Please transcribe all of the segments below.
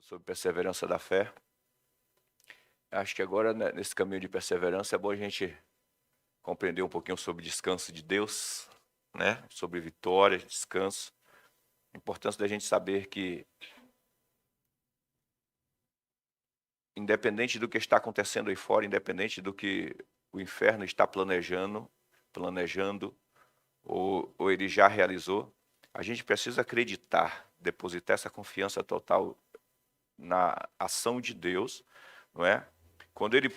sobre perseverança da fé. Acho que agora, né, nesse caminho de perseverança, é bom a gente compreender um pouquinho sobre descanso de Deus, né? Sobre vitória, descanso. A importância da gente saber que, independente do que está acontecendo aí fora, independente do que o inferno está planejando ou ele já realizou, a gente precisa acreditar, depositar essa confiança total na ação de Deus, não é? Quando ele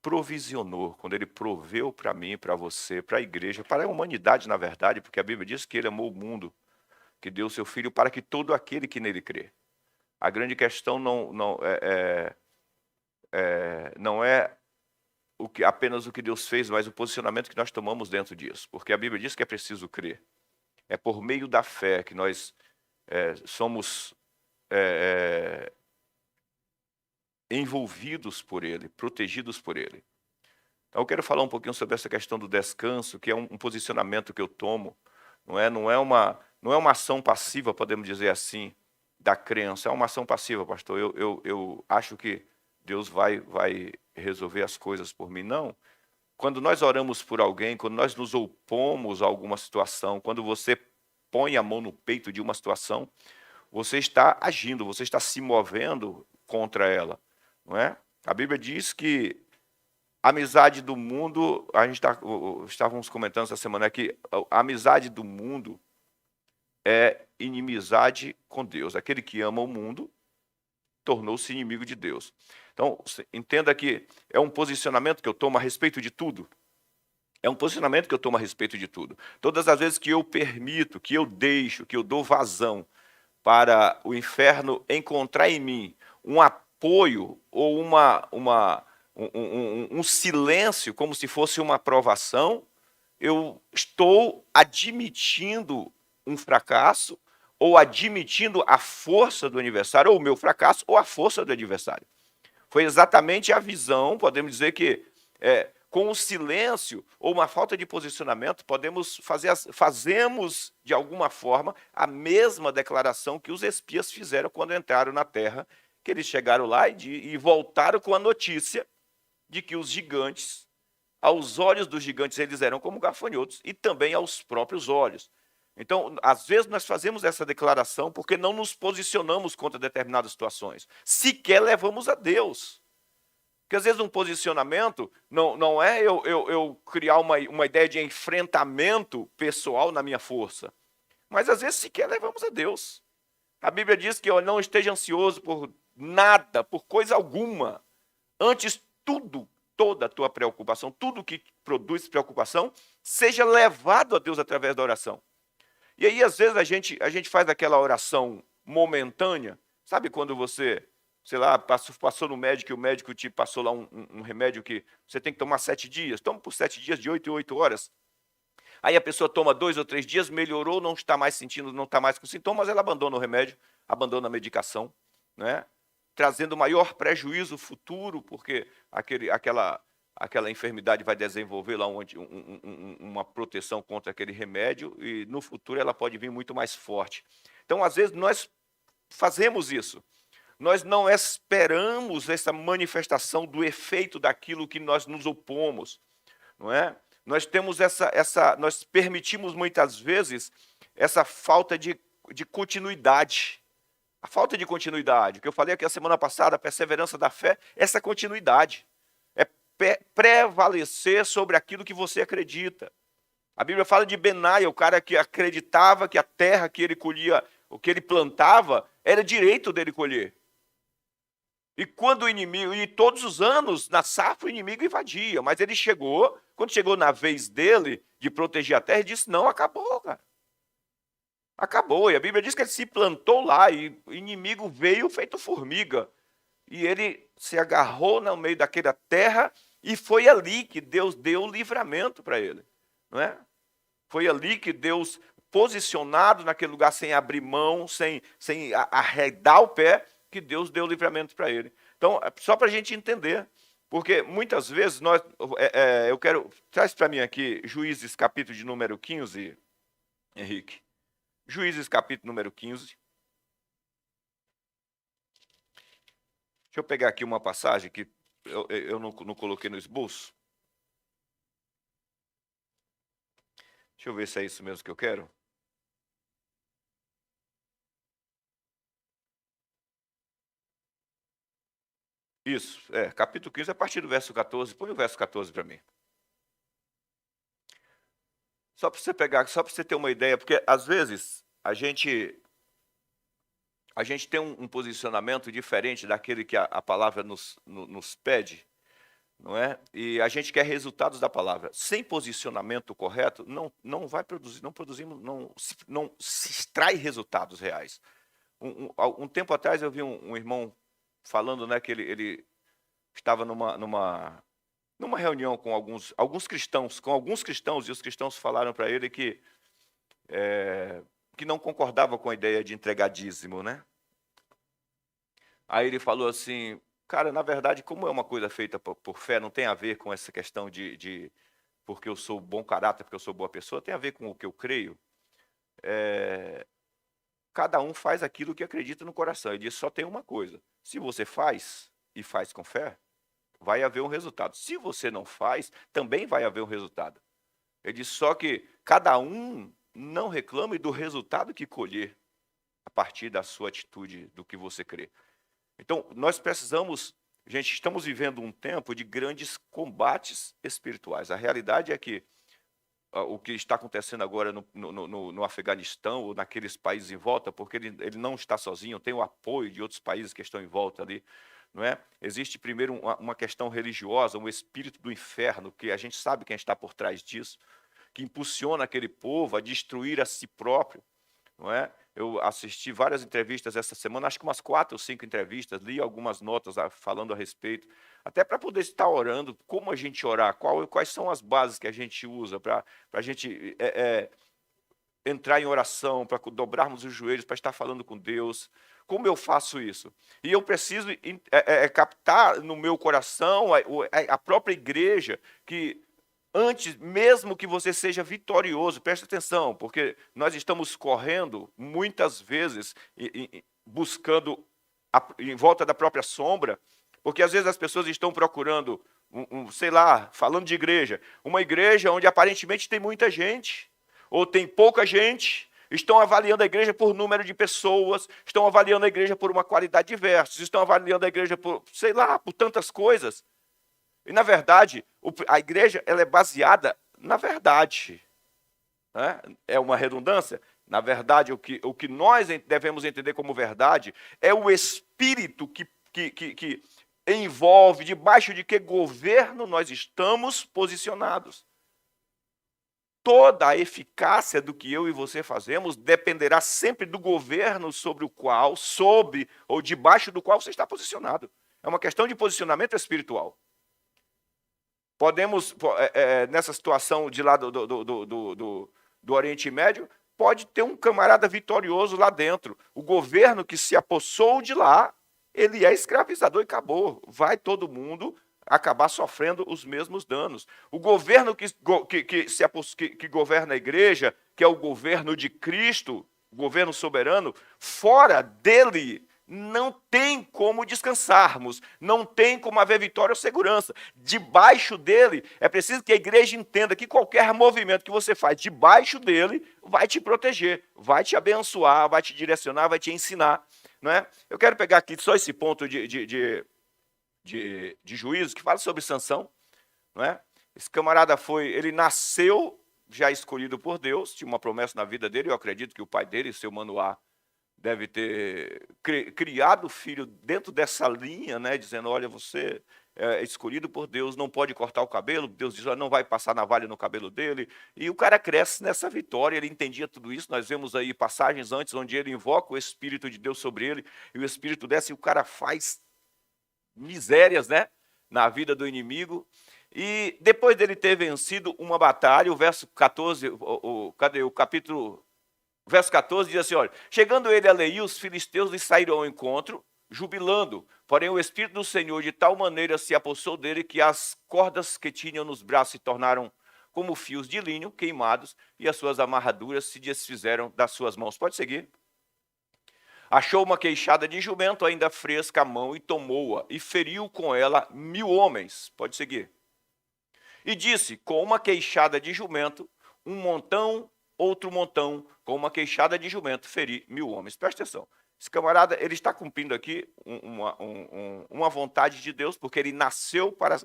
provisionou, quando ele proveu para mim, para você, para a igreja, para a humanidade, na verdade, porque a Bíblia diz que ele amou o mundo, que deu o seu filho para que todo aquele que nele crê. A grande questão não é apenas o que Deus fez, mas o posicionamento que nós tomamos dentro disso, porque a Bíblia diz que é preciso crer. É por meio da fé que nós somos envolvidos por Ele, protegidos por Ele. Então, eu quero falar um pouquinho sobre essa questão do descanso, que é um posicionamento que eu tomo, não é uma ação passiva, podemos dizer assim, da crença, é uma ação passiva, pastor. Eu acho que Deus vai resolver as coisas por mim. Não. Quando nós oramos por alguém, quando nós nos opomos a alguma situação, quando você põe a mão no peito de uma situação, você está agindo, você está se movendo contra ela, não é? A Bíblia diz que a amizade do mundo, estávamos comentando essa semana que a amizade do mundo é inimizade com Deus. Aquele que ama o mundo tornou-se inimigo de Deus. Então, entenda que é um posicionamento que eu tomo a respeito de tudo. É um posicionamento que eu tomo a respeito de tudo. Todas as vezes que eu permito, que eu deixo, que eu dou vazão para o inferno encontrar em mim um apoio ou um silêncio, como se fosse uma aprovação, eu estou admitindo um fracasso ou admitindo a força do adversário, ou o meu fracasso, ou a força do adversário. Foi exatamente a visão, podemos dizer que com o silêncio ou uma falta de posicionamento, fazemos de alguma forma a mesma declaração que os espias fizeram quando entraram na terra, que eles chegaram lá e voltaram com a notícia de que os gigantes, aos olhos dos gigantes, eles eram como gafanhotos, e também aos próprios olhos. Então, às vezes nós fazemos essa declaração porque não nos posicionamos contra determinadas situações, sequer levamos a Deus. Porque às vezes um posicionamento não é eu criar uma ideia de enfrentamento pessoal na minha força, mas às vezes sequer levamos a Deus. A Bíblia diz que não esteja ansioso por nada, por coisa alguma. Antes, toda a tua preocupação, tudo que produz preocupação, seja levado a Deus através da oração. E aí, às vezes, a gente faz aquela oração momentânea, sabe quando você, sei lá, passou no médico e o médico te passou lá um remédio que você tem que tomar 7 dias, toma por 7 dias, de 8 em 8 horas. Aí a pessoa toma 2 ou 3 dias, melhorou, não está mais sentindo, não está mais com sintomas, ela abandona o remédio, abandona a medicação, né? Trazendo maior prejuízo futuro, porque aquela enfermidade vai desenvolver lá uma proteção contra aquele remédio e no futuro ela pode vir muito mais forte. Então, às vezes, nós fazemos isso. Nós não esperamos essa manifestação do efeito daquilo que nós nos opomos, não é? Nós temos nós permitimos muitas vezes essa falta de continuidade. A falta de continuidade, o que eu falei aqui a semana passada, a perseverança da fé, essa continuidade. É prevalecer sobre aquilo que você acredita. A Bíblia fala de Benaia, o cara que acreditava que a terra que ele colhia, o que ele plantava, era direito dele colher. E quando o inimigo, e todos os anos, na safra, o inimigo invadia, mas ele chegou, quando chegou na vez dele de proteger a terra, ele disse: não, acabou, cara. Acabou. E a Bíblia diz que ele se plantou lá e o inimigo veio feito formiga. E ele se agarrou no meio daquela terra e foi ali que Deus deu o livramento para ele. Não é? Foi ali que Deus, posicionado naquele lugar, sem abrir mão, sem arredar o pé, que Deus deu o livramento para ele. Então, só para a gente entender, porque muitas vezes eu quero. Traz para mim aqui Juízes, capítulo de número 15, Henrique. Juízes, capítulo número 15. eu pegar aqui uma passagem que eu não coloquei no esboço. Deixa eu ver se é isso mesmo que eu quero. Isso, capítulo 15, a partir do verso 14. Põe o verso 14 para mim. Só para você pegar, só para você ter uma ideia, porque às vezes a gente tem um posicionamento diferente daquele que a palavra nos pede, não é? E a gente quer resultados da palavra. Sem posicionamento correto, não vai produzir, não produzimos, não se extrai resultados reais. Um tempo atrás eu vi um irmão falando, né, que ele estava numa reunião com alguns cristãos, e os cristãos falaram para ele que não concordava com a ideia de entregar dízimo, né? Aí ele falou assim, cara, na verdade, como é uma coisa feita por fé, não tem a ver com essa questão de porque eu sou bom caráter, porque eu sou boa pessoa, tem a ver com o que eu creio. Cada um faz aquilo que acredita no coração. Ele disse, só tem uma coisa, se você faz, e faz com fé, vai haver um resultado. Se você não faz, também vai haver um resultado. Ele disse, só que cada um não reclame do resultado que colher a partir da sua atitude, do que você crê. Então, nós precisamos, gente, estamos vivendo um tempo de grandes combates espirituais. A realidade é que o que está acontecendo agora no Afeganistão ou naqueles países em volta, porque ele não está sozinho, tem o apoio de outros países que estão em volta ali, não é? Existe primeiro uma questão religiosa, um espírito do inferno, que a gente sabe quem está por trás disso, que impulsiona aquele povo a destruir a si próprio, não é? Eu assisti várias entrevistas essa semana, acho que umas 4 ou 5 entrevistas, li algumas notas falando a respeito, até para poder estar orando, como a gente orar, quais são as bases que a gente usa para a gente entrar em oração, para dobrarmos os joelhos, para estar falando com Deus. Como eu faço isso? E eu preciso captar no meu coração a própria igreja que antes, mesmo que você seja vitorioso, preste atenção, porque nós estamos correndo, muitas vezes, buscando em volta da própria sombra, porque às vezes as pessoas estão procurando, sei lá, falando de igreja, uma igreja onde aparentemente tem muita gente, ou tem pouca gente, estão avaliando a igreja por número de pessoas, estão avaliando a igreja por uma qualidade diversa, estão avaliando a igreja por, sei lá, por tantas coisas. E, na verdade, a igreja ela é baseada na verdade. Né? É uma redundância? Na verdade, o que nós devemos entender como verdade é o espírito que envolve, debaixo de que governo nós estamos posicionados. Toda a eficácia do que eu e você fazemos dependerá sempre do governo sob ou debaixo do qual você está posicionado. É uma questão de posicionamento espiritual. Podemos, nessa situação de lá do Oriente Médio, pode ter um camarada vitorioso lá dentro. O governo que se apossou de lá, ele é escravizador e acabou. Vai todo mundo acabar sofrendo os mesmos danos. O governo que governa a igreja, que é o governo de Cristo, o governo soberano, fora dele não tem como descansarmos, não tem como haver vitória ou segurança. Debaixo dele, é preciso que a igreja entenda que qualquer movimento que você faz debaixo dele vai te proteger, vai te abençoar, vai te direcionar, vai te ensinar. Não é? Eu quero pegar aqui só esse ponto de Juízo, que fala sobre Sansão. Não é? Esse camarada ele nasceu já escolhido por Deus, tinha uma promessa na vida dele, eu acredito que o pai dele, seu Manoá, deve ter criado o filho dentro dessa linha, né, dizendo, olha, você é escolhido por Deus, não pode cortar o cabelo, Deus diz, olha, não vai passar navalha no cabelo dele, e o cara cresce nessa vitória, ele entendia tudo isso, nós vemos aí passagens antes onde ele invoca o Espírito de Deus sobre ele, e o Espírito desce e o cara faz misérias, né, na vida do inimigo, e depois dele ter vencido uma batalha, o verso 14, cadê o capítulo... Verso 14 diz assim, olha, chegando ele a Leí, os filisteus lhe saíram ao encontro, jubilando, porém o Espírito do Senhor de tal maneira se apossou dele que as cordas que tinham nos braços se tornaram como fios de linho queimados e as suas amarraduras se desfizeram das suas mãos. Pode seguir. Achou uma queixada de jumento ainda fresca à mão e tomou-a, e feriu com ela 1000 homens. Pode seguir. E disse, com uma queixada de jumento, um montão, outro montão, com uma queixada de jumento, feri 1000 homens. Presta atenção. Esse camarada, ele está cumprindo aqui uma vontade de Deus, porque ele nasceu para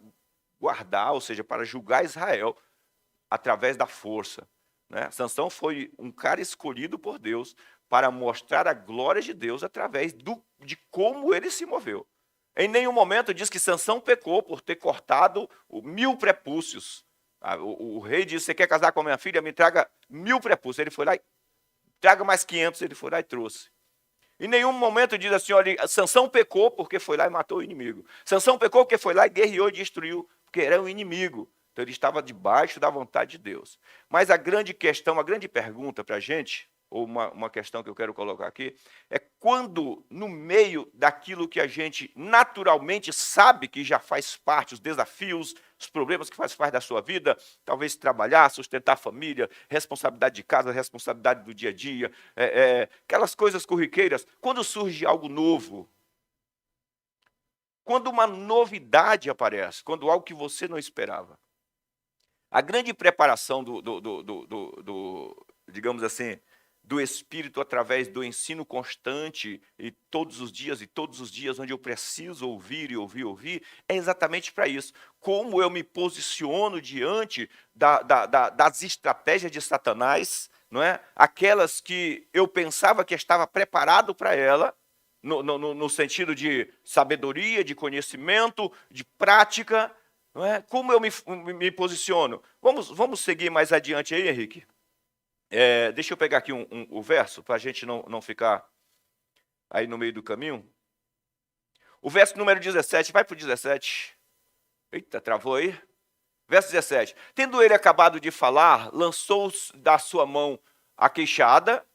guardar, ou seja, para julgar Israel através da força. Né? Sansão foi um cara escolhido por Deus para mostrar a glória de Deus através de como ele se moveu. Em nenhum momento diz que Sansão pecou por ter cortado 1000 prepúcios. O rei disse, você quer casar com a minha filha? Me traga 1000 prepúcios. Ele foi lá e traga mais 500, ele foi lá e trouxe. Em nenhum momento diz assim, olha, Sansão pecou porque foi lá e matou o inimigo. Sansão pecou porque foi lá e guerreou e destruiu, porque era um inimigo. Então ele estava debaixo da vontade de Deus. Mas a grande questão, a grande pergunta para a gente, ou uma questão que eu quero colocar aqui, é quando no meio daquilo que a gente naturalmente sabe que já faz parte, os desafios, os problemas que faz parte da sua vida, talvez trabalhar, sustentar a família, responsabilidade de casa, responsabilidade do dia a dia, aquelas coisas corriqueiras, quando surge algo novo, quando uma novidade aparece, quando algo que você não esperava. A grande preparação digamos assim, do Espírito através do ensino constante e todos os dias, onde eu preciso ouvir e ouvir, é exatamente para isso. Como eu me posiciono diante das estratégias de Satanás, não é? Aquelas que eu pensava que estava preparado para ela, no sentido de sabedoria, de conhecimento, de prática, não é? Como eu me posiciono? Vamos seguir mais adiante aí, Henrique? Deixa eu pegar aqui o verso, para a gente não ficar aí no meio do caminho. O verso número 17, vai para o 17. Eita, travou aí. Verso 17. Tendo ele acabado de falar, lançou da sua mão a queixada,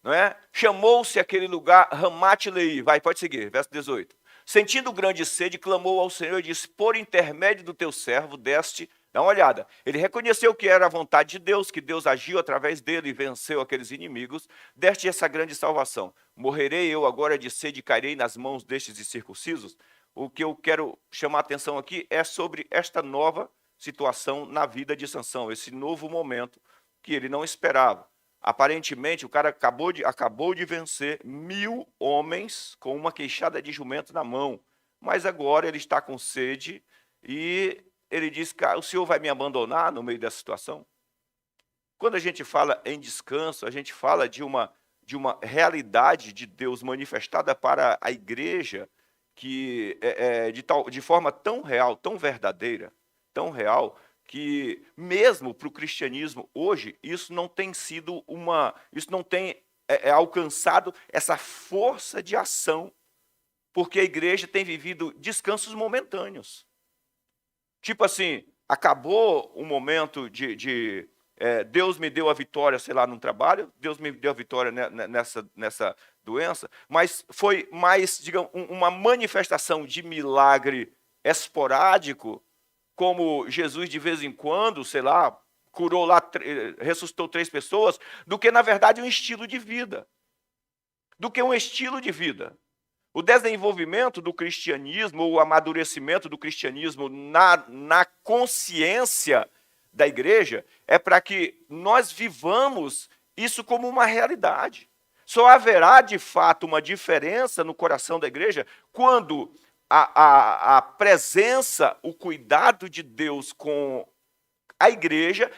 não é? Chamou-se aquele lugar Ramat-Leí. Vai, pode seguir. Verso 18. Sentindo grande sede, clamou ao Senhor e disse, por intermédio do teu servo, deste. Dá uma olhada. Ele reconheceu que era a vontade de Deus, que Deus agiu através dele e venceu aqueles inimigos. Deste essa grande salvação. Morrerei eu agora de sede e cairei nas mãos destes incircuncisos? O que eu quero chamar a atenção aqui é sobre esta nova situação na vida de Sansão, esse novo momento que ele não esperava. Aparentemente, o cara acabou de vencer 1000 homens com uma queixada de jumento na mão. Mas agora ele está com sede e ele diz, o Senhor vai me abandonar no meio dessa situação? Quando a gente fala em descanso, a gente fala de uma realidade de Deus manifestada para a igreja que de forma tão real, tão verdadeira, tão real, que mesmo para o cristianismo hoje, isso não tem sido isso não tem alcançado essa força de ação, porque a igreja tem vivido descansos momentâneos. Tipo assim, acabou um momento de Deus me deu a vitória, sei lá, num trabalho, Deus me deu a vitória nessa doença, mas foi mais, digamos, uma manifestação de milagre esporádico, como Jesus de vez em quando, sei lá, curou lá, ressuscitou 3 pessoas, do que, na verdade, um estilo de vida. O desenvolvimento do cristianismo, o amadurecimento do cristianismo na consciência da igreja, é para que nós vivamos isso como uma realidade. Só haverá, de fato, uma diferença no coração da igreja quando a presença, o cuidado de Deus com a igreja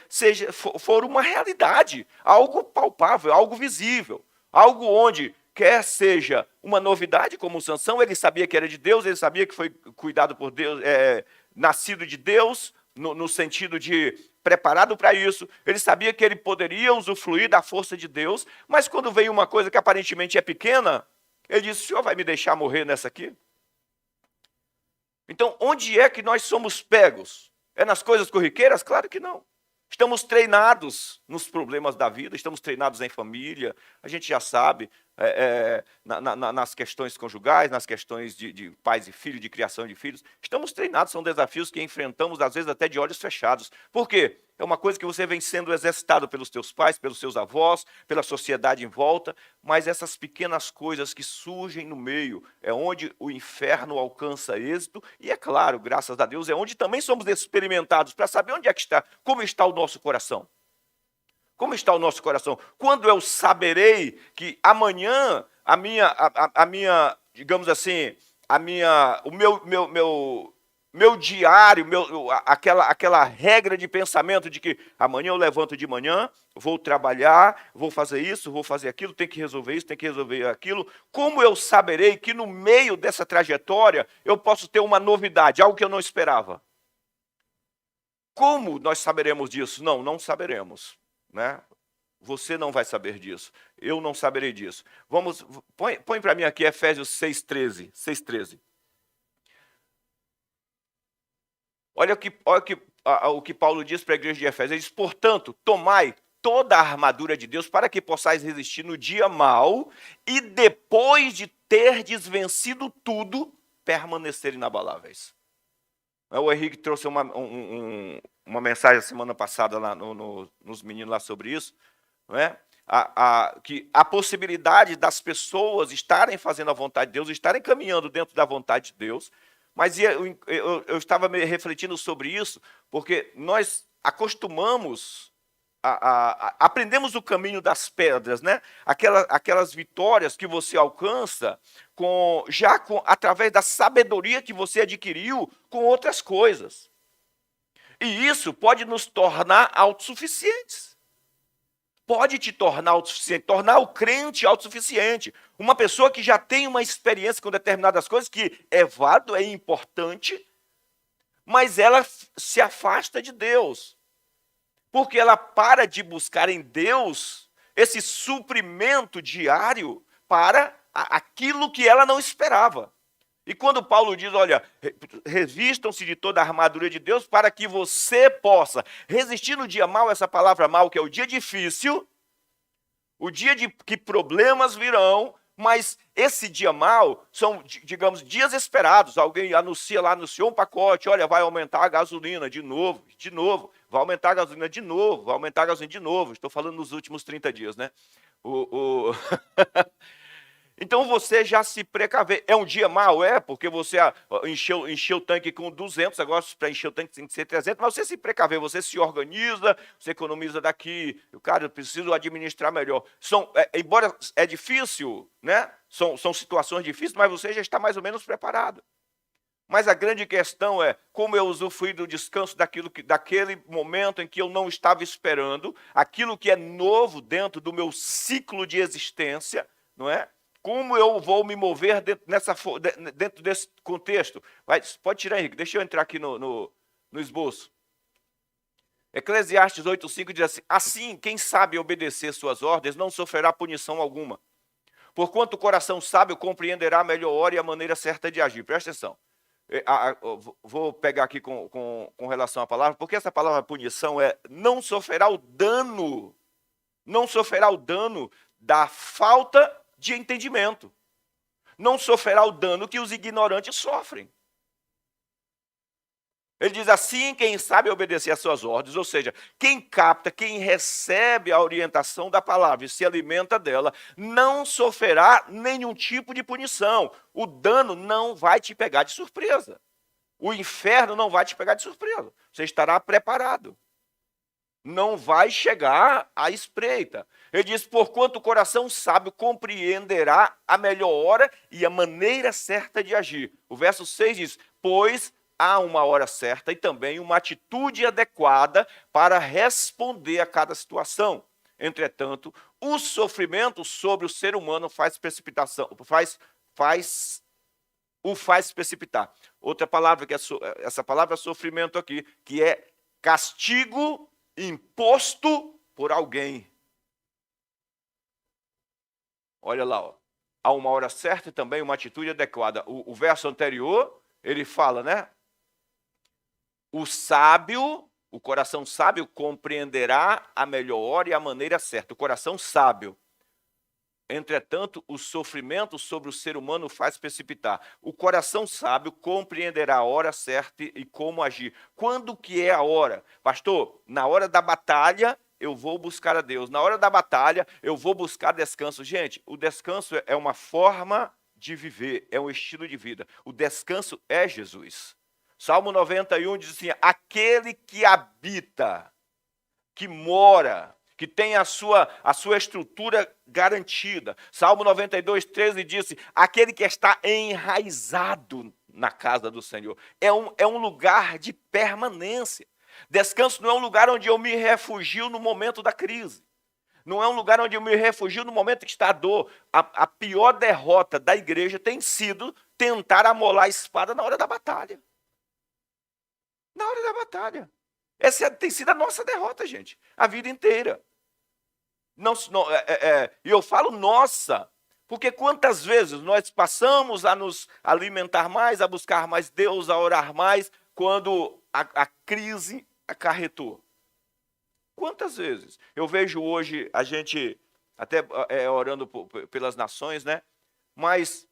for uma realidade, algo palpável, algo visível, algo onde, quer seja uma novidade, como Sansão, ele sabia que era de Deus, ele sabia que foi cuidado por Deus, nascido de Deus, no sentido de preparado para isso, ele sabia que ele poderia usufruir da força de Deus, mas quando veio uma coisa que aparentemente é pequena, ele disse, o Senhor vai me deixar morrer nessa aqui? Então, onde é que nós somos pegos? É nas coisas corriqueiras? Claro que não. Estamos treinados nos problemas da vida, estamos treinados em família, a gente já sabe, nas questões conjugais, nas questões de pais e filhos, de criação de filhos. Estamos treinados, são desafios que enfrentamos, às vezes, até de olhos fechados. Por quê? É uma coisa que você vem sendo exercitado pelos teus pais, pelos seus avós, pela sociedade em volta, mas essas pequenas coisas que surgem no meio é onde o inferno alcança êxito e, é claro, graças a Deus, é onde também somos experimentados para saber onde é que está, como está o nosso coração. Como está o nosso coração? Quando eu saberei que amanhã a minha, digamos assim, o meu diário, aquela regra de pensamento de que amanhã eu levanto de manhã, vou trabalhar, vou fazer isso, vou fazer aquilo, tem que resolver isso, tem que resolver aquilo. Como eu saberei que no meio dessa trajetória eu posso ter uma novidade, algo que eu não esperava? Como nós saberemos disso? Não saberemos, né? Você não vai saber disso. Eu não saberei disso. Põe para mim aqui Efésios 6:13. 6:13. Olha o que Paulo diz para a igreja de Efésios. Ele diz, portanto, tomai toda a armadura de Deus para que possais resistir no dia mau e depois de terdes vencido tudo, permanecer inabaláveis. O Henrique trouxe uma mensagem a semana passada lá nos meninos lá sobre isso, não é? Que a possibilidade das pessoas estarem fazendo a vontade de Deus, estarem caminhando dentro da vontade de Deus, mas eu estava me refletindo sobre isso, porque nós acostumamos, aprendemos o caminho das pedras, né? Aquelas vitórias que você alcança através da sabedoria que você adquiriu com outras coisas. E isso pode nos tornar autossuficientes. Pode te tornar autossuficiente, tornar o crente autossuficiente. Uma pessoa que já tem uma experiência com determinadas coisas, que é válido, é importante, mas ela se afasta de Deus. Porque ela para de buscar em Deus esse suprimento diário para aquilo que ela não esperava. E quando Paulo diz, olha, revistam-se de toda a armadura de Deus para que você possa resistir no dia mau, essa palavra mau, que é o dia difícil, o dia de que problemas virão, mas esse dia mau são, digamos, dias esperados. Alguém anunciou um pacote, olha, vai aumentar a gasolina de novo, vai aumentar a gasolina de novo, vai aumentar a gasolina de novo. Estou falando nos últimos 30 dias, né? Então você já se precaver. É um dia mau? É, porque você encheu o tanque com 200, agora para encher o tanque tem que ser 300, mas você se precaver, você se organiza, você economiza daqui. Cara, eu preciso administrar melhor. Embora é difícil, né? São situações difíceis, mas você já está mais ou menos preparado. Mas a grande questão é como eu usufruí do descanso daquele momento em que eu não estava esperando, aquilo que é novo dentro do meu ciclo de existência, não é? Como eu vou me mover dentro desse contexto? Pode tirar, Henrique, deixa eu entrar aqui no esboço. Eclesiastes 8:5 diz assim, assim, quem sabe obedecer suas ordens não sofrerá punição alguma. Porquanto o coração sábio compreenderá a melhor hora e a maneira certa de agir. Presta atenção. Vou pegar aqui com relação à palavra, porque essa palavra punição é não sofrerá o dano da falta de entendimento. Não sofrerá o dano que os ignorantes sofrem. Ele diz assim, quem sabe obedecer às suas ordens, ou seja, quem capta, quem recebe a orientação da palavra e se alimenta dela, não sofrerá nenhum tipo de punição. O dano não vai te pegar de surpresa. O inferno não vai te pegar de surpresa. Você estará preparado. Não vai chegar à espreita. Ele diz, porquanto o coração sábio compreenderá a melhor hora e a maneira certa de agir. O verso 6 diz, pois há uma hora certa e também uma atitude adequada para responder a cada situação. Entretanto, o sofrimento sobre o ser humano o faz precipitar. Outra palavra, essa palavra sofrimento aqui, que é castigo imposto por alguém. Olha lá, ó. Há uma hora certa e também uma atitude adequada. O verso anterior, ele fala, né? O coração sábio compreenderá a melhor hora e a maneira certa. O coração sábio. Entretanto, o sofrimento sobre o ser humano faz precipitar. O coração sábio compreenderá a hora certa e como agir. Quando que é a hora? Pastor, na hora da batalha, eu vou buscar a Deus. Na hora da batalha, eu vou buscar descanso. Gente, o descanso é uma forma de viver, é um estilo de vida. O descanso é Jesus. Salmo 91 diz assim, aquele que habita, que mora, que tem a sua estrutura garantida. Salmo 92, 13 diz, aquele que está enraizado na casa do Senhor. É um lugar de permanência. Descanso não é um lugar onde eu me refugio no momento da crise. Não é um lugar onde eu me refugio no momento que está a dor. A pior derrota da igreja tem sido tentar amolar a espada na hora da batalha. Na hora da batalha. Essa tem sido a nossa derrota, gente, a vida inteira. E eu falo nossa, porque quantas vezes nós passamos a nos alimentar mais, a buscar mais Deus, a orar mais, quando a crise acarretou. Quantas vezes? Eu vejo hoje a gente até orando pelas nações, né? Mas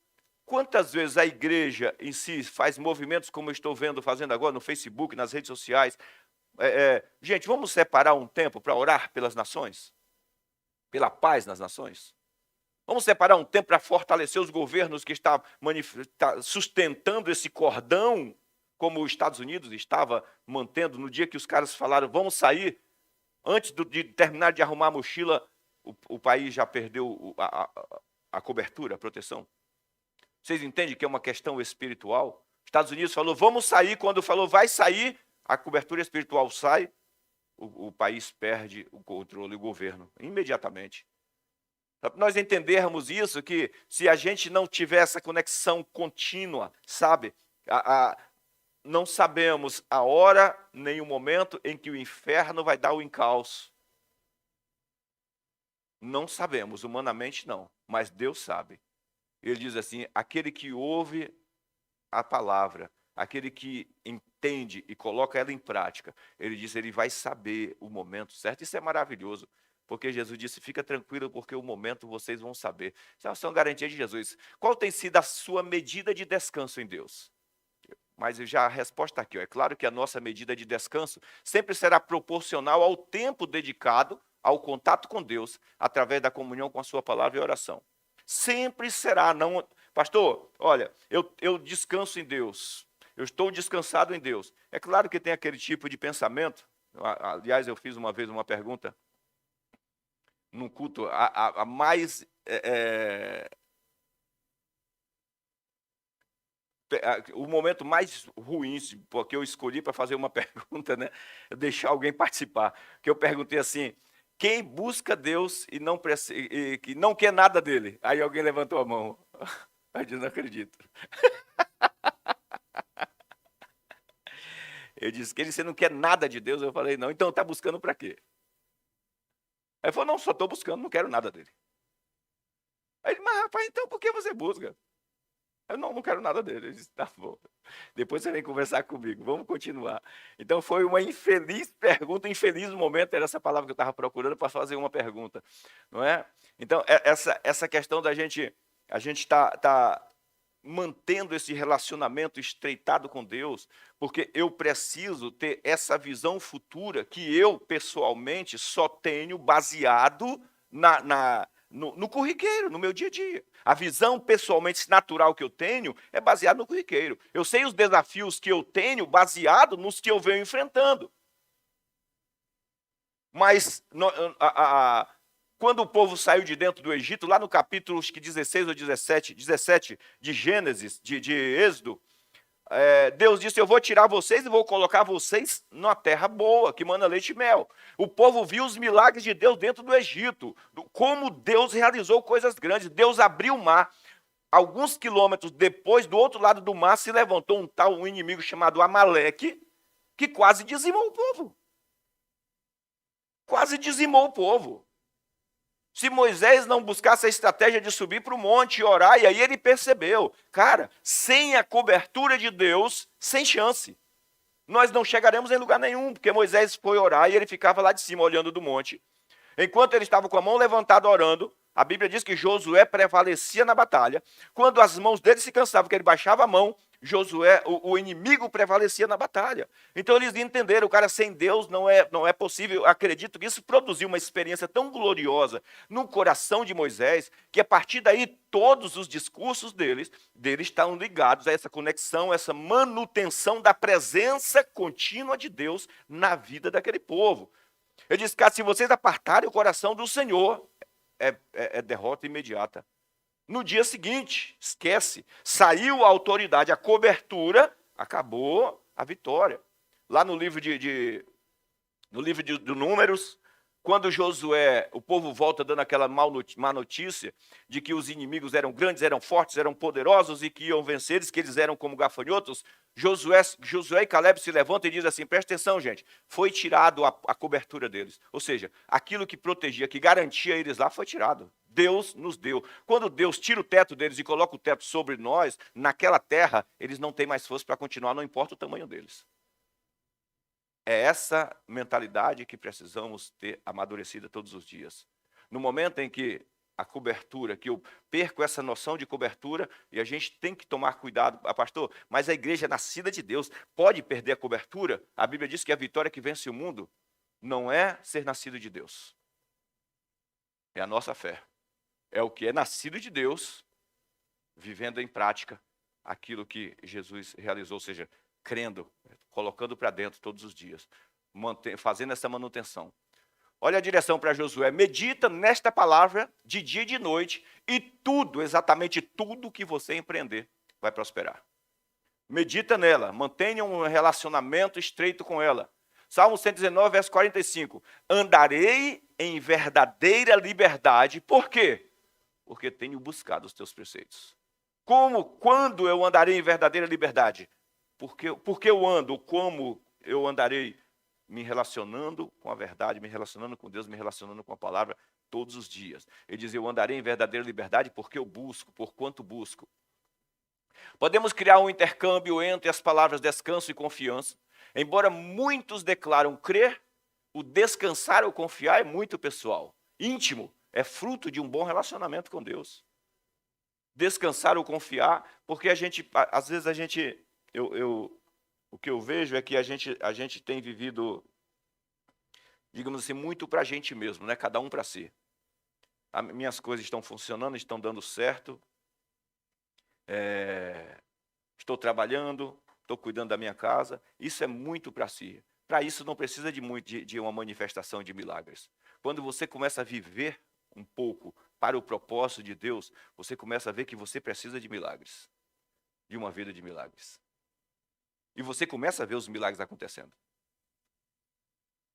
quantas vezes a igreja em si faz movimentos como eu estou vendo, fazendo agora no Facebook, nas redes sociais. Gente, vamos separar um tempo para orar pelas nações? Pela paz nas nações? Vamos separar um tempo para fortalecer os governos que está sustentando esse cordão, como os Estados Unidos estava mantendo no dia que os caras falaram, vamos sair. Antes de terminar de arrumar a mochila, o país já perdeu a cobertura, a proteção. Vocês entendem que é uma questão espiritual? Estados Unidos falou, vamos sair. Quando falou, vai sair, a cobertura espiritual sai, o país perde o controle, o governo, imediatamente. Para nós entendermos isso, que se a gente não tiver essa conexão contínua, sabe? Não sabemos a hora nem o momento em que o inferno vai dar o encalço. Não sabemos, humanamente não, mas Deus sabe. Ele diz assim, aquele que ouve a palavra, aquele que entende e coloca ela em prática, ele diz, ele vai saber o momento certo. Isso é maravilhoso, porque Jesus disse, fica tranquilo, porque o momento vocês vão saber. Isso é uma garantia de Jesus. Qual tem sido a sua medida de descanso em Deus? Mas já a resposta está aqui. É claro que a nossa medida de descanso sempre será proporcional ao tempo dedicado ao contato com Deus, através da comunhão com a sua palavra e oração. Sempre será. Não, pastor, olha, eu descanso em Deus. Eu estou descansado em Deus. É claro que tem aquele tipo de pensamento. Aliás, eu fiz uma vez uma pergunta num culto, a mais... o momento mais ruim, porque eu escolhi para fazer uma pergunta, né? Deixar alguém participar. Que eu perguntei assim, quem busca Deus e que não quer nada dele? Aí alguém levantou a mão. Eu disse, não acredito. Eu disse, que você não quer nada de Deus? Eu falei, não, então está buscando para quê? Aí ele falou, não, só estou buscando, não quero nada dele. Aí ele, mas rapaz, então por que você busca? Eu não quero nada dele. Ele disse, tá bom. Depois você vem conversar comigo. Vamos continuar. Então foi uma infeliz pergunta, infeliz momento, era essa palavra que eu estava procurando para fazer uma pergunta. Não é? Então, essa questão da gente, a gente está mantendo esse relacionamento estreitado com Deus, porque eu preciso ter essa visão futura que eu, pessoalmente, só tenho baseado no corriqueiro, no meu dia a dia. A visão pessoalmente natural que eu tenho é baseada no corriqueiro. Eu sei os desafios que eu tenho baseado nos que eu venho enfrentando. Mas quando o povo saiu de dentro do Egito, lá no capítulo acho que 16 ou 17 de Gênesis, de Êxodo, Deus disse, eu vou tirar vocês e vou colocar vocês numa terra boa, que mana leite e mel. O povo viu os milagres de Deus dentro do Egito, como Deus realizou coisas grandes. Deus abriu o mar. Alguns quilômetros depois, do outro lado do mar, se levantou um inimigo chamado Amaleque, que quase dizimou o povo. Quase dizimou o povo. Se Moisés não buscasse a estratégia de subir para o monte e orar, e aí ele percebeu, cara, sem a cobertura de Deus, sem chance. Nós não chegaremos em lugar nenhum, porque Moisés foi orar e ele ficava lá de cima, olhando do monte. Enquanto ele estava com a mão levantada orando, A Bíblia diz que Josué prevalecia na batalha. Quando as mãos dele se cansavam, que ele baixava a mão, Josué, o inimigo prevalecia na batalha. Então eles entenderam, o cara sem Deus não é possível. Acredito que isso produziu uma experiência tão gloriosa no coração de Moisés, que a partir daí todos os discursos deles estão ligados a essa conexão, essa manutenção da presença contínua de Deus na vida daquele povo. Ele diz, cara, se vocês apartarem o coração do Senhor, é derrota imediata. No dia seguinte, esquece, saiu a autoridade, a cobertura, acabou a vitória. Lá no livro de Números, quando Josué, o povo volta dando aquela má notícia de que os inimigos eram grandes, eram fortes, eram poderosos e que iam vencer eles, que eles eram como gafanhotos, Josué e Caleb se levantam e dizem assim, presta atenção, gente, foi tirado a cobertura deles. Ou seja, aquilo que protegia, que garantia eles lá, foi tirado. Deus nos deu. Quando Deus tira o teto deles e coloca o teto sobre nós, naquela terra, eles não têm mais força para continuar, não importa o tamanho deles. É essa mentalidade que precisamos ter amadurecida todos os dias. No momento em que a cobertura, que eu perco essa noção de cobertura, e a gente tem que tomar cuidado, pastor, mas a igreja nascida de Deus pode perder a cobertura? A Bíblia diz que a vitória que vence o mundo não é ser nascido de Deus. É a nossa fé. É o que é nascido de Deus, vivendo em prática aquilo que Jesus realizou, ou seja, crendo, colocando para dentro todos os dias, fazendo essa manutenção. Olha a direção para Josué, medita nesta palavra de dia e de noite, e tudo, exatamente tudo que você empreender vai prosperar. Medita nela, mantenha um relacionamento estreito com ela. Salmo 119, verso 45, andarei em verdadeira liberdade, por quê? Porque tenho buscado os teus preceitos. Quando eu andarei em verdadeira liberdade? Porque eu ando, como eu andarei me relacionando com a verdade, me relacionando com Deus, me relacionando com a palavra todos os dias. Ele diz, eu andarei em verdadeira liberdade porque eu busco, por quanto busco. Podemos criar um intercâmbio entre as palavras descanso e confiança. Embora muitos declaram crer, o descansar ou confiar é muito pessoal, íntimo. É fruto de um bom relacionamento com Deus. Descansar ou confiar, porque às vezes o que eu vejo é que a gente tem vivido, digamos assim, muito para a gente mesmo, né? Cada um para si. Minhas coisas estão funcionando, estão dando certo, estou trabalhando, estou cuidando da minha casa, isso é muito para si. Para isso não precisa de uma manifestação de milagres. Quando você começa a viver um pouco para o propósito de Deus, você começa a ver que você precisa de milagres, de uma vida de milagres. E você começa a ver os milagres acontecendo.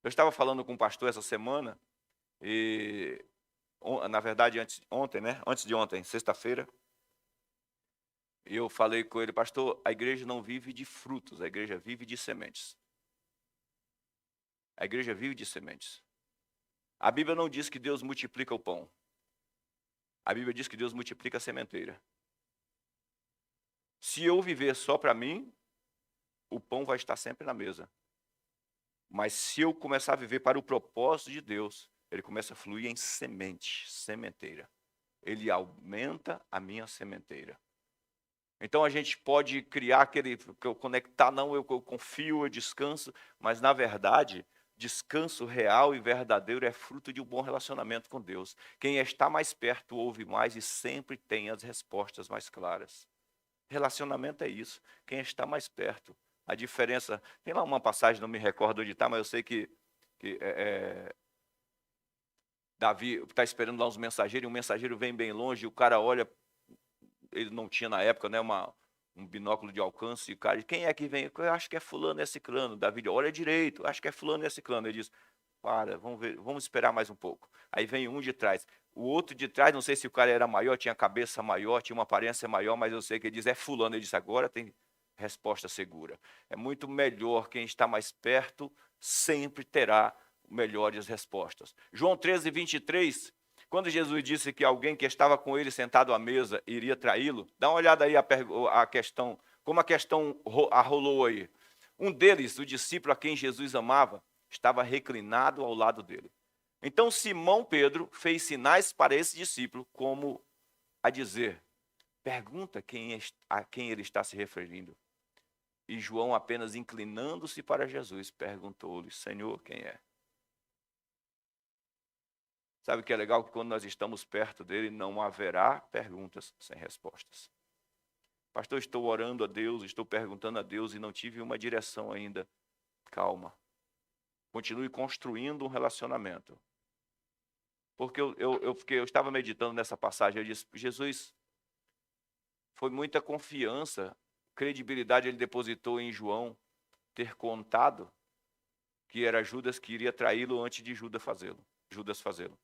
Eu estava falando com um pastor essa semana, e na verdade antes de ontem, sexta-feira, eu falei com ele, pastor, a igreja não vive de frutos, a igreja vive de sementes. A igreja vive de sementes. A Bíblia não diz que Deus multiplica o pão. A Bíblia diz que Deus multiplica a sementeira. Se eu viver só para mim, o pão vai estar sempre na mesa. Mas se eu começar a viver para o propósito de Deus, ele começa a fluir em sementeira. Ele aumenta a minha sementeira. Então a gente pode criar conectar, não, eu confio, eu descanso, mas na verdade, descanso real e verdadeiro é fruto de um bom relacionamento com Deus. Quem está mais perto ouve mais e sempre tem as respostas mais claras. Relacionamento é isso. Quem está mais perto. A diferença... Tem lá uma passagem, não me recordo onde está, mas eu sei que Davi está esperando lá uns mensageiros, e um mensageiro vem bem longe, e o cara olha... Ele não tinha na época, né, um binóculo de alcance, e o cara diz, quem é que vem? Eu acho que é fulano, é ciclano. Davi, olha direito, acho que é fulano, é ciclano. Ele diz, para, vamos ver, vamos esperar mais um pouco. Aí vem um de trás. O outro de trás, não sei se o cara era maior, tinha cabeça maior, tinha uma aparência maior, mas eu sei que ele diz, é fulano. Ele diz, agora tem resposta segura. É muito melhor, quem está mais perto sempre terá melhores respostas. João 13, 23, quando Jesus disse que alguém que estava com ele sentado à mesa iria traí-lo, dá uma olhada aí a questão, como a questão arrolou aí. Um deles, o discípulo a quem Jesus amava, estava reclinado ao lado dele. Então Simão Pedro fez sinais para esse discípulo, como a dizer: pergunta a quem ele está se referindo. E João, apenas inclinando-se para Jesus, perguntou-lhe: Senhor, quem é? Sabe o que é legal? Que quando nós estamos perto dele, não haverá perguntas sem respostas. Pastor, estou orando a Deus, estou perguntando a Deus e não tive uma direção ainda. Calma. Continue construindo um relacionamento. Porque eu estava meditando nessa passagem, eu disse: Jesus, foi muita confiança, credibilidade ele depositou em João ter contado que era Judas que iria traí-lo antes de Judas fazê-lo.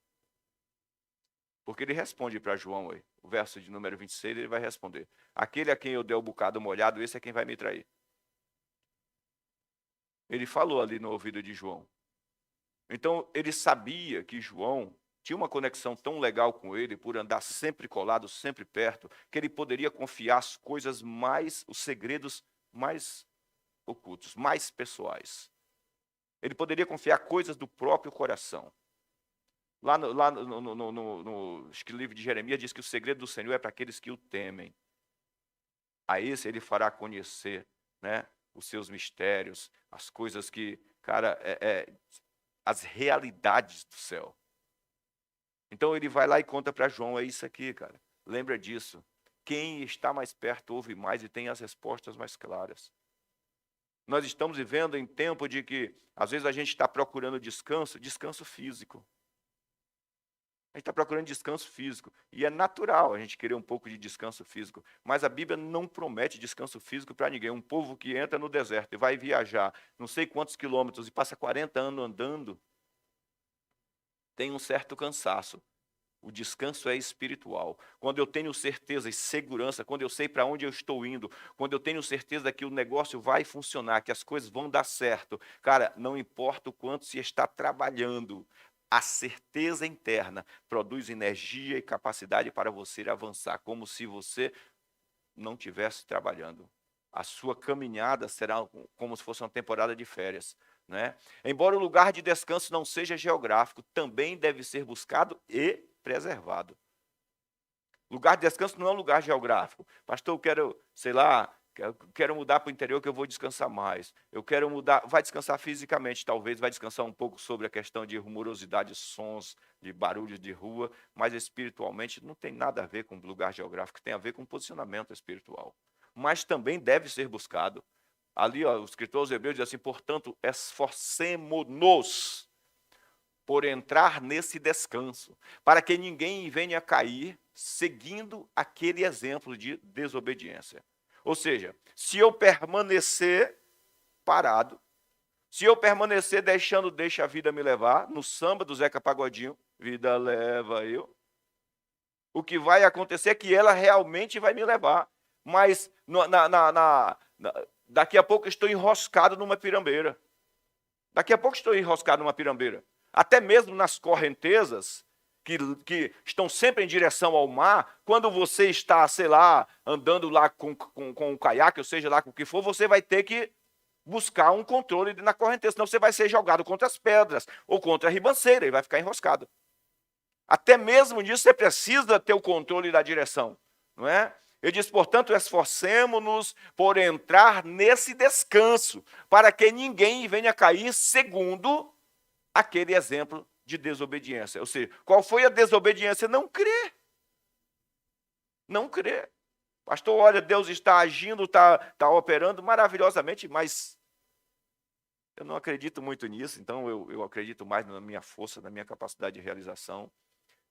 Porque ele responde para João, aí, o verso de número 26, ele vai responder: aquele a quem eu dei o bocado molhado, esse é quem vai me trair. Ele falou ali no ouvido de João. Então, ele sabia que João tinha uma conexão tão legal com ele, por andar sempre colado, sempre perto, que ele poderia confiar as coisas mais, os segredos mais ocultos, mais pessoais. Ele poderia confiar coisas do próprio coração. Lá no livro de Jeremias diz que o segredo do Senhor é para aqueles que o temem. A esse ele fará conhecer, né, os seus mistérios, as coisas que, cara, as realidades do céu. Então ele vai lá e conta para João: é isso aqui, cara. Lembra disso. Quem está mais perto ouve mais e tem as respostas mais claras. Nós estamos vivendo em tempo de que, às vezes, a gente está procurando descanso físico. A gente está procurando descanso físico. E é natural a gente querer um pouco de descanso físico. Mas a Bíblia não promete descanso físico para ninguém. Um povo que entra no deserto e vai viajar não sei quantos quilômetros e passa 40 anos andando, tem um certo cansaço. O descanso é espiritual. Quando eu tenho certeza e segurança, quando eu sei para onde eu estou indo, quando eu tenho certeza que o negócio vai funcionar, que as coisas vão dar certo, cara, não importa o quanto se está trabalhando, a certeza interna produz energia e capacidade para você avançar, como se você não estivesse trabalhando. A sua caminhada será como se fosse uma temporada de férias, né? Embora o lugar de descanso não seja geográfico, também deve ser buscado e preservado. Lugar de descanso não é um lugar geográfico. Pastor, eu quero, sei lá, quero mudar para o interior que eu vou descansar mais. Eu quero mudar, vai descansar fisicamente, talvez, vai descansar um pouco sobre a questão de rumorosidade, sons, de barulhos de rua, mas espiritualmente não tem nada a ver com lugar geográfico, tem a ver com posicionamento espiritual. Mas também deve ser buscado. Ali, ó, o escritor aos Hebreus diz assim: portanto, esforcemo-nos por entrar nesse descanso, para que ninguém venha a cair seguindo aquele exemplo de desobediência. Ou seja, se eu permanecer parado, se eu permanecer deixa a vida me levar, no samba do Zeca Pagodinho, vida leva eu, o que vai acontecer é que ela realmente vai me levar. Mas daqui a pouco eu estou enroscado numa pirambeira. Daqui a pouco estou enroscado numa pirambeira. Até mesmo nas correntezas, que estão sempre em direção ao mar, quando você está, sei lá, andando lá com o caiaque, ou seja lá com o que for, você vai ter que buscar um controle na correnteza, senão você vai ser jogado contra as pedras ou contra a ribanceira e vai ficar enroscado. Até mesmo nisso você precisa ter o controle da direção, não é? Ele diz: portanto, esforcemo-nos por entrar nesse descanso, para que ninguém venha a cair segundo aquele exemplo de desobediência. Ou seja, qual foi a desobediência? Não crer. Não crer. Pastor, olha, Deus está agindo, está operando maravilhosamente, mas eu não acredito muito nisso, então eu acredito mais na minha força, na minha capacidade de realização.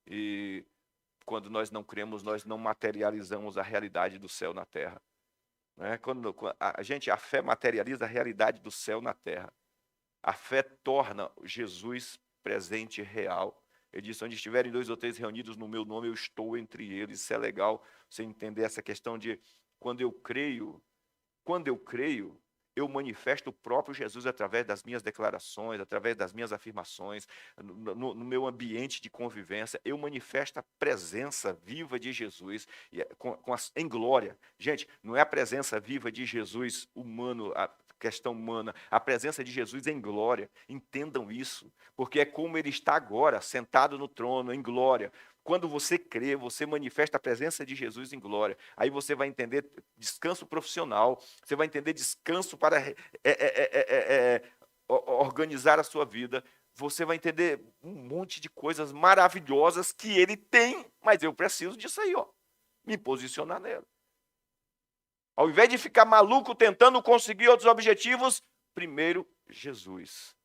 E quando nós não cremos, nós não materializamos a realidade do céu na terra. Né? A fé materializa a realidade do céu na terra. A fé torna Jesus presente e real. Ele disse: onde estiverem 2 ou 3 reunidos no meu nome, eu estou entre eles. Isso é legal, você entender essa questão de quando eu creio, eu manifesto o próprio Jesus através das minhas declarações, através das minhas afirmações, no meu ambiente de convivência, eu manifesto a presença viva de Jesus em glória. Gente, não é a presença viva de Jesus humano, questão humana, a presença de Jesus em glória. Entendam isso, porque é como ele está agora, sentado no trono, em glória. Quando você crê, você manifesta a presença de Jesus em glória. Aí você vai entender descanso profissional, você vai entender descanso para organizar a sua vida. Você vai entender um monte de coisas maravilhosas que ele tem, mas eu preciso disso aí, ó, me posicionar nela. Ao invés de ficar maluco tentando conseguir outros objetivos, primeiro Jesus.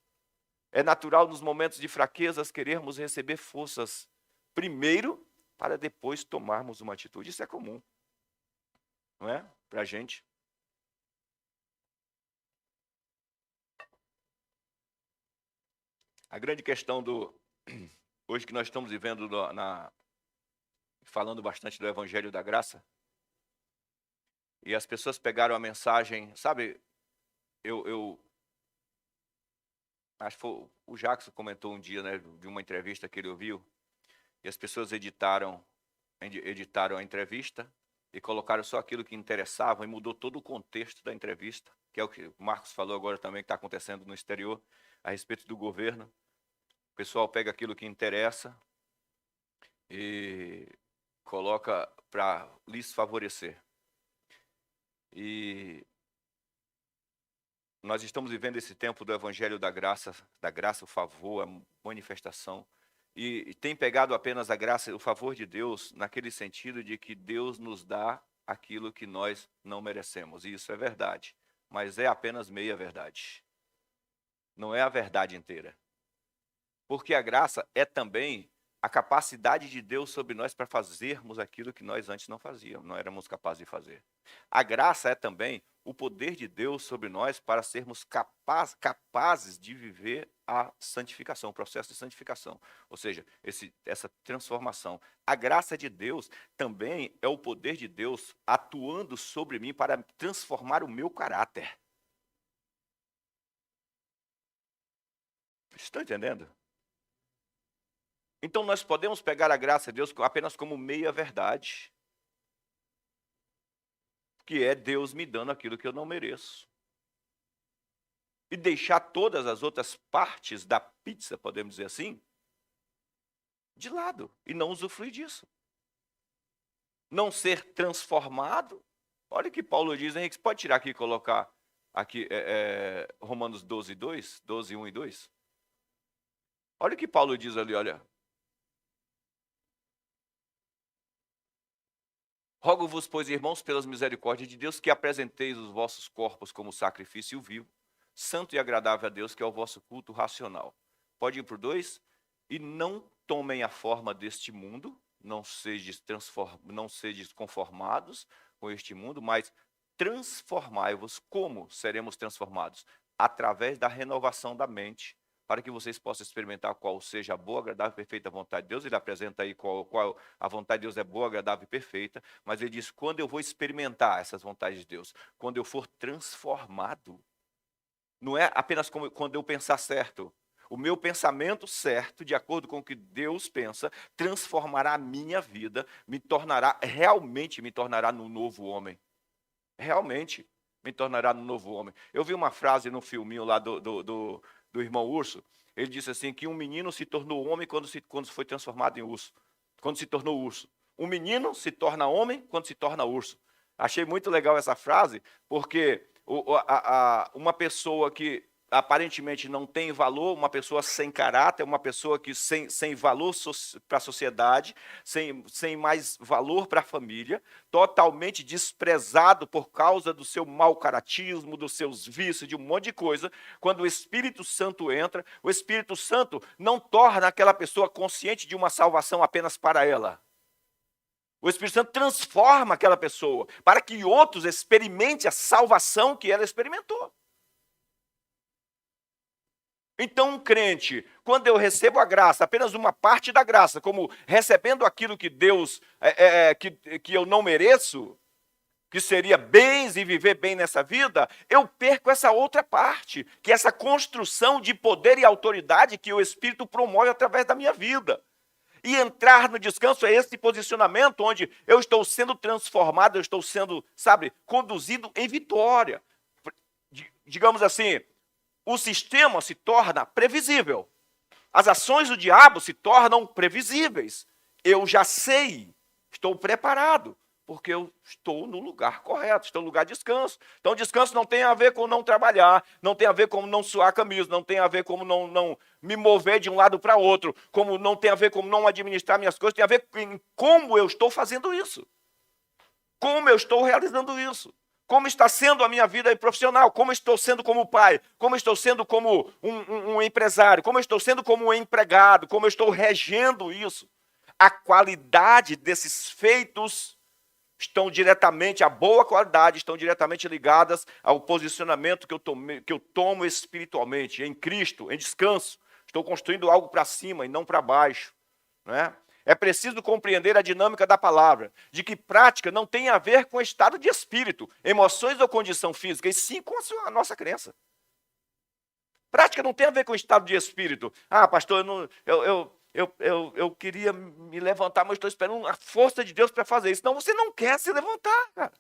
É natural nos momentos de fraquezas querermos receber forças primeiro para depois tomarmos uma atitude. Isso é comum, não é? Para a gente. A grande questão hoje que nós estamos vivendo falando bastante do Evangelho da Graça, e as pessoas pegaram a mensagem, sabe, eu acho que foi, o Jackson comentou um dia, né, de uma entrevista que ele ouviu, e as pessoas editaram a entrevista e colocaram só aquilo que interessava e mudou todo o contexto da entrevista, que é o que o Marcos falou agora também, que está acontecendo no exterior, a respeito do governo. O pessoal pega aquilo que interessa e coloca para lhes favorecer. E nós estamos vivendo esse tempo do Evangelho da graça, o favor, a manifestação. E tem pegado apenas a graça, o favor de Deus, naquele sentido de que Deus nos dá aquilo que nós não merecemos. E isso é verdade, mas é apenas meia verdade. Não é a verdade inteira. Porque a graça é também a capacidade de Deus sobre nós para fazermos aquilo que nós antes não fazíamos, não éramos capazes de fazer. A graça é também o poder de Deus sobre nós para sermos capazes de viver a santificação, o processo de santificação, ou seja, essa transformação. A graça de Deus também é o poder de Deus atuando sobre mim para transformar o meu caráter. Estão entendendo? Então nós podemos pegar a graça de Deus apenas como meia verdade, que é Deus me dando aquilo que eu não mereço. E deixar todas as outras partes da pizza, podemos dizer assim, de lado e não usufruir disso. Não ser transformado. Olha o que Paulo diz, Henrique, você pode tirar aqui e colocar aqui Romanos 12, 1 e 2? Olha o que Paulo diz ali, olha. Rogo-vos, pois, irmãos, pelas misericórdias de Deus, que apresenteis os vossos corpos como sacrifício vivo, santo e agradável a Deus, que é o vosso culto racional. Pode ir para o 2? E não tomem a forma deste mundo, não sedes conformados com este mundo, mas transformai-vos. Como seremos transformados? Através da renovação da mente, para que vocês possam experimentar qual seja a boa, agradável e perfeita vontade de Deus. Ele apresenta aí qual a vontade de Deus é boa, agradável e perfeita, mas ele diz, quando eu vou experimentar essas vontades de Deus, quando eu for transformado, não é apenas quando eu pensar certo. O meu pensamento certo, de acordo com o que Deus pensa, transformará a minha vida, realmente me tornará no novo homem. Realmente me tornará no novo homem. Eu vi uma frase no filminho lá do Irmão Urso. Ele disse assim, que um menino se tornou homem quando foi transformado em urso. Quando se tornou urso. Um menino se torna homem quando se torna urso. Achei muito legal essa frase, porque uma pessoa que aparentemente não tem valor, uma pessoa sem caráter, uma pessoa que sem valor para a sociedade, sem mais valor para a família, totalmente desprezado por causa do seu mau caratismo, dos seus vícios, de um monte de coisa. Quando o Espírito Santo entra, o Espírito Santo não torna aquela pessoa consciente de uma salvação apenas para ela. O Espírito Santo transforma aquela pessoa para que outros experimentem a salvação que ela experimentou. Então, um crente, quando eu recebo a graça, apenas uma parte da graça, como recebendo aquilo que Deus, que eu não mereço, que seria bens e viver bem nessa vida, eu perco essa outra parte, que é essa construção de poder e autoridade que o Espírito promove através da minha vida. E entrar no descanso é esse posicionamento onde eu estou sendo transformado, eu estou sendo, conduzido em vitória. digamos assim, o sistema se torna previsível. As ações do diabo se tornam previsíveis. Eu já sei, estou preparado, porque eu estou no lugar correto, estou no lugar de descanso. Então, descanso não tem a ver com não trabalhar, não tem a ver com não suar a camisa, não tem a ver com não me mover de um lado para outro, como não tem a ver com não administrar minhas coisas, tem a ver com como eu estou fazendo isso, como eu estou realizando isso. Como está sendo a minha vida profissional, como estou sendo como pai, como estou sendo como um empresário, como estou sendo como um empregado, como eu estou regendo isso. A qualidade desses feitos estão diretamente, a boa qualidade, estão diretamente ligadas ao posicionamento que eu tomo espiritualmente, em Cristo, em descanso. Estou construindo algo para cima e não para baixo, né? É preciso compreender a dinâmica da palavra, de que prática não tem a ver com estado de espírito, emoções ou condição física, e sim com a nossa Prática não tem a ver com estado de espírito. Ah, pastor, eu queria me levantar, mas estou esperando a força de Deus para fazer isso. Não, você não quer se levantar, cara.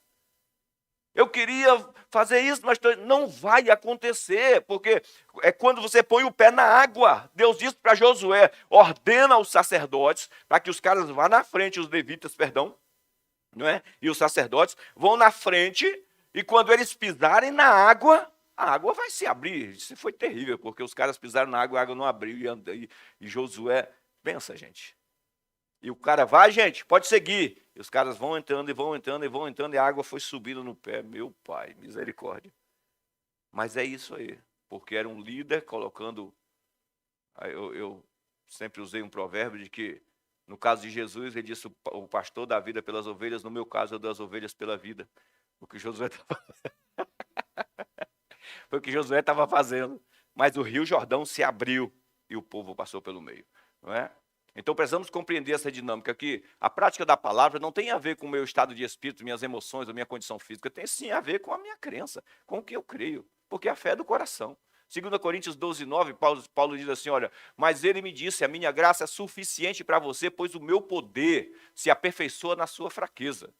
Eu queria fazer isso, mas não vai acontecer, porque é quando você põe o pé na água. Deus disse para Josué, ordena aos sacerdotes, para que os caras vá na frente, os levitas, perdão, não é? E os sacerdotes vão na frente, e quando eles pisarem na água, a água vai se abrir. Isso foi terrível, porque os caras pisaram na água, a água não abriu, e Josué, pensa, gente. E o cara vai, gente, pode seguir. E os caras vão entrando e vão entrando e vão entrando, e a água foi subindo no pé. Meu pai, misericórdia. Mas é isso aí, porque era um líder colocando... Eu sempre usei um provérbio de que, no caso de Jesus, ele disse, o pastor dá a vida pelas ovelhas, no meu caso, eu dou as ovelhas pela vida. O que Josué foi o que Josué estava fazendo. Mas o rio Jordão se abriu e o povo passou pelo meio, não é? Então precisamos compreender essa dinâmica que a prática da palavra não tem a ver com o meu estado de espírito, minhas emoções, a minha condição física, tem sim a ver com a minha crença, com o que eu creio, porque a fé é do coração. 2 Coríntios 12, 9, Paulo diz assim, olha, mas ele me disse, a minha graça é suficiente para você, pois o meu poder se aperfeiçoa na sua fraqueza.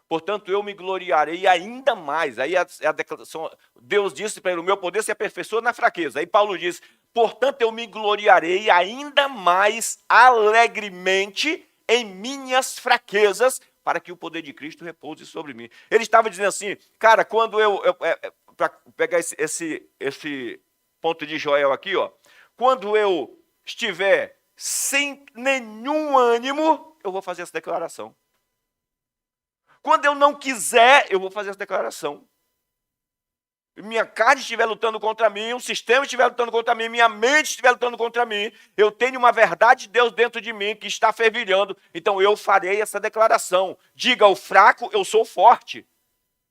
Portanto, eu me gloriarei ainda mais. Aí a declaração, Deus disse para ele, o meu poder se aperfeiçoa na fraqueza. Aí Paulo diz, portanto, eu me gloriarei ainda mais alegremente em minhas fraquezas, para que o poder de Cristo repouse sobre mim. Ele estava dizendo assim, cara, quando para pegar esse ponto de Joel aqui, ó, quando eu estiver sem nenhum ânimo, eu vou fazer essa declaração. Quando eu não quiser, eu vou fazer essa declaração. Minha carne estiver lutando contra mim, o sistema estiver lutando contra mim, minha mente estiver lutando contra mim, eu tenho uma verdade de Deus dentro de mim que está fervilhando, então eu farei essa declaração. Diga ao fraco, eu sou forte.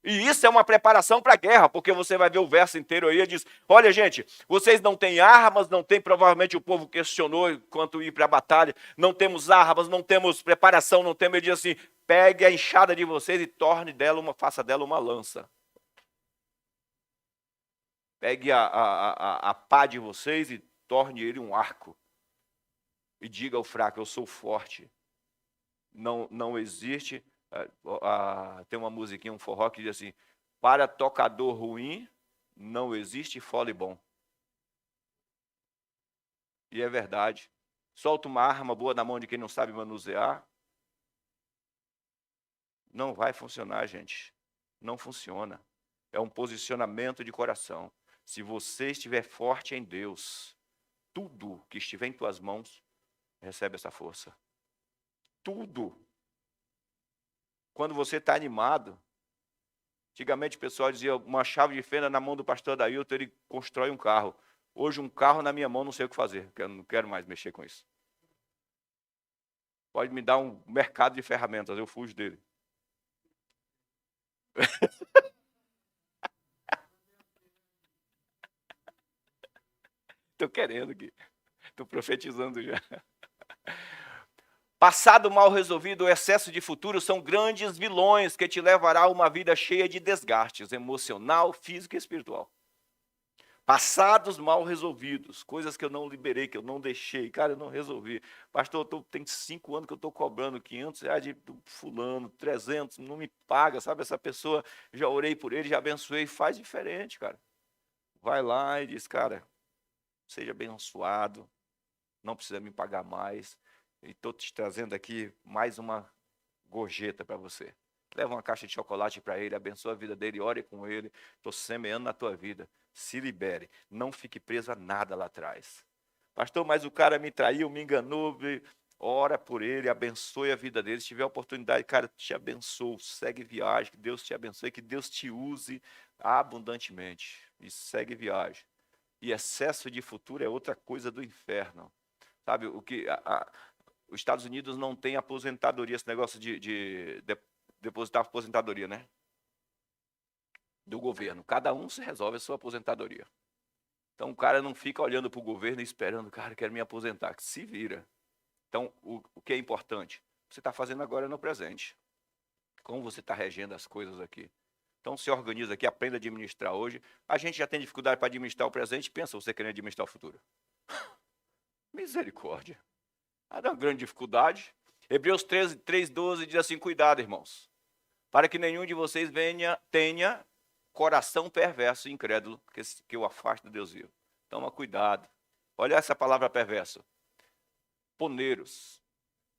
E isso é uma preparação para a guerra, porque você vai ver o verso inteiro aí, ele diz, olha gente, vocês não têm armas, não tem, provavelmente o povo questionou quanto ir para a batalha, não temos armas, não temos preparação, não temos, ele diz assim, pegue a enxada de vocês e faça dela uma lança. Pegue a pá de vocês e torne ele um arco. E diga ao fraco, eu sou forte. Não existe... tem uma musiquinha, um forró que diz assim, para tocador ruim, não existe fole bom. E é verdade. Solta uma arma boa na mão de quem não sabe manusear. Não vai funcionar, gente. Não funciona. É um posicionamento de coração. Se você estiver forte em Deus, tudo que estiver em tuas mãos, recebe essa força. Tudo. Quando você está animado, antigamente o pessoal dizia, uma chave de fenda na mão do pastor Dailton, ele constrói um carro. Hoje um carro na minha mão, não sei o que fazer, porque eu não quero mais mexer com isso. Pode me dar um mercado de ferramentas, eu fujo dele. Estou querendo aqui. Estou profetizando já. Passado mal resolvido, o excesso de futuro são grandes vilões que te levará a uma vida cheia de desgastes emocional, físico e espiritual. Passados mal resolvidos, coisas que eu não liberei, que eu não deixei, cara, eu não resolvi. Pastor, tem 5 anos que eu estou cobrando R$500 de fulano, 300, não me paga, sabe? Essa pessoa, já orei por ele, já abençoei, faz diferente, cara. vai lá e diz, cara, seja abençoado, não precisa me pagar mais, e estou te trazendo aqui mais uma gorjeta para você. Leva uma caixa de chocolate para ele, abençoa a vida dele, ore com ele, estou semeando na tua vida, se libere, não fique preso a nada lá atrás. Pastor, mas o cara me traiu, me enganou, ora por ele, abençoe a vida dele, se tiver oportunidade, cara, te abençoo, segue viagem, que Deus te abençoe, que Deus te use abundantemente, e segue viagem. E excesso de futuro é outra coisa do inferno. Sabe, os Estados Unidos não tem aposentadoria, esse negócio de depositar aposentadoria, né? Do governo. Cada um se resolve a sua aposentadoria. Então o cara não fica olhando para o governo e esperando, cara, quero me aposentar, que se vira. Então, o que é importante? Você está fazendo agora no presente. Como você está regendo as coisas aqui. Então, se organiza aqui, aprenda a administrar hoje. A gente já tem dificuldade para administrar o presente, pensa você querendo administrar o futuro. Misericórdia. Há uma grande dificuldade. Hebreus 13, 3:12 diz assim, cuidado, irmãos, para que nenhum de vocês tenha coração perverso e incrédulo, que o afaste do Deus vivo. Toma cuidado. Olha essa palavra perverso. Poneiros,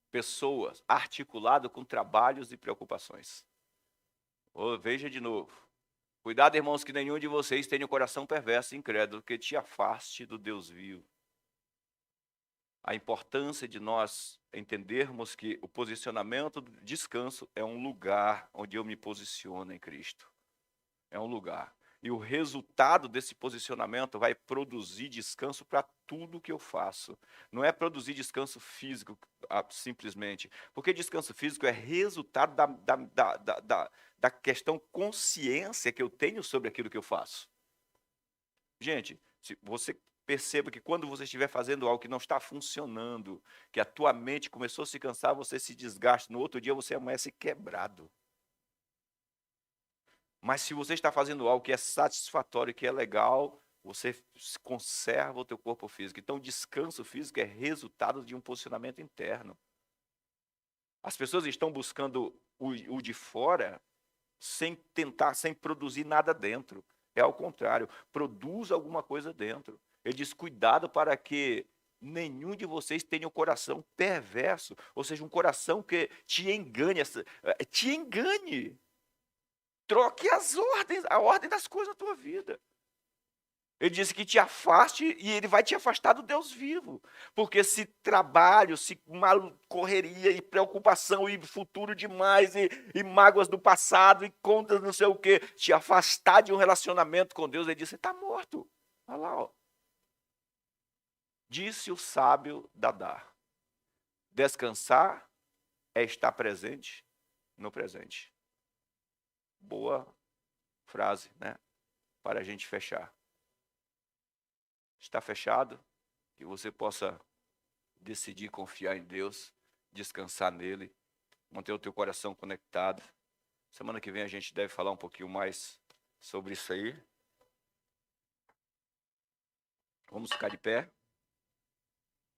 pessoas, articulado com trabalhos e preocupações. Veja de novo. Cuidado, irmãos, que nenhum de vocês tenha o coração perverso e incrédulo, que te afaste do Deus vivo. A importância de nós entendermos que o posicionamento do descanso é um lugar onde eu me posiciono em Cristo. É um lugar. E o resultado desse posicionamento vai produzir descanso para tudo que eu faço. Não é produzir descanso físico, simplesmente. Porque descanso físico é resultado da questão consciência que eu tenho sobre aquilo que eu faço. Gente, se você perceba que quando você estiver fazendo algo que não está funcionando, que a tua mente começou a se cansar, você se desgasta, no outro dia você amanhece quebrado. Mas se você está fazendo algo que é satisfatório, que é legal, você conserva o teu corpo físico. Então, o descanso físico é resultado de um posicionamento interno. As pessoas estão buscando o de fora sem produzir nada dentro. É ao contrário, produz alguma coisa dentro. Ele diz, cuidado para que nenhum de vocês tenha um coração perverso, ou seja, um coração que te engane. Te engane. Troque a ordem das coisas na tua vida. Ele disse que te afaste e ele vai te afastar do Deus vivo. Porque se trabalho, se correria e preocupação e futuro demais e mágoas do passado e contas não sei o quê, te afastar de um relacionamento com Deus, ele disse, você está morto. Olha lá, ó. Disse o sábio Dadá, descansar é estar presente no presente. Boa frase, né? Para a gente fechar. Está fechado? Que você possa decidir confiar em Deus, descansar nele, manter o teu coração conectado. Semana que vem a gente deve falar um pouquinho mais sobre isso aí. Vamos ficar de pé.